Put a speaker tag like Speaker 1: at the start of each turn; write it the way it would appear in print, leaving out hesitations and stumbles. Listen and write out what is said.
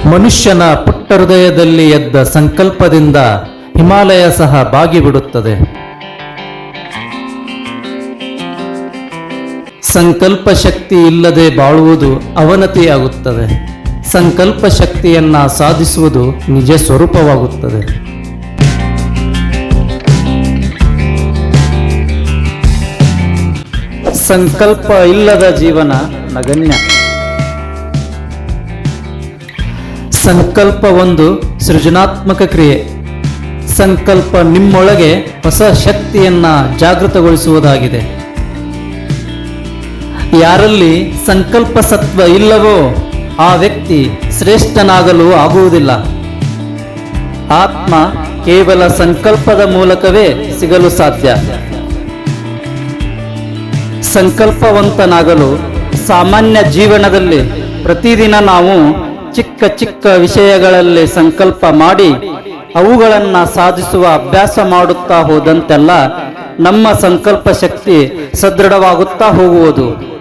Speaker 1: ಮನುಷ್ಯನ ಪುಟ್ಟ ಹೃದಯದಲ್ಲಿ ಎದ್ದ ಸಂಕಲ್ಪದಿಂದ ಹಿಮಾಲಯ ಸಹ ಬಾಗಿಬಿಡುತ್ತದೆ. ಸಂಕಲ್ಪ ಶಕ್ತಿ ಇಲ್ಲದೆ ಬಾಳುವುದು ಅವನತಿಯಾಗುತ್ತದೆ. ಸಂಕಲ್ಪ ಶಕ್ತಿಯನ್ನ ಸಾಧಿಸುವುದು ನಿಜ ಸ್ವರೂಪವಾಗುತ್ತದೆ. ಸಂಕಲ್ಪ ಇಲ್ಲದ ಜೀವನ ನಗಣ್ಯ. ಸಂಕಲ್ಪ ಒಂದು ಸೃಜನಾತ್ಮಕ ಕ್ರಿಯೆ. ಸಂಕಲ್ಪ ನಿಮ್ಮೊಳಗೆ ಹೊಸ ಶಕ್ತಿಯನ್ನ ಜಾಗೃತಗೊಳಿಸುವುದಾಗಿದೆ. ಯಾರಲ್ಲಿ ಸಂಕಲ್ಪ ಸತ್ವ ಇಲ್ಲವೋ ಆ ವ್ಯಕ್ತಿ ಶ್ರೇಷ್ಠನಾಗಲು ಆಗುವುದಿಲ್ಲ. ಆತ್ಮ ಕೇವಲ ಸಂಕಲ್ಪದ ಮೂಲಕವೇ ಸಿಗಲು ಸಾಧ್ಯ. ಸಂಕಲ್ಪವಂತನಾಗಲು ಸಾಮಾನ್ಯ ಜೀವನದಲ್ಲಿ ಪ್ರತಿದಿನ ನಾವು ಚಿಕ್ಕ ಚಿಕ್ಕ ವಿಷಯಗಳಲ್ಲಿ ಸಂಕಲ್ಪ ಮಾಡಿ ಅವುಗಳನ್ನು ಸಾಧಿಸುವ ಅಭ್ಯಾಸ ಮಾಡುತ್ತಾ ಹೋದಂತೆಲ್ಲ ನಮ್ಮ ಸಂಕಲ್ಪ ಶಕ್ತಿ ಸದೃಢವಾಗುತ್ತಾ ಹೋಗುವುದು.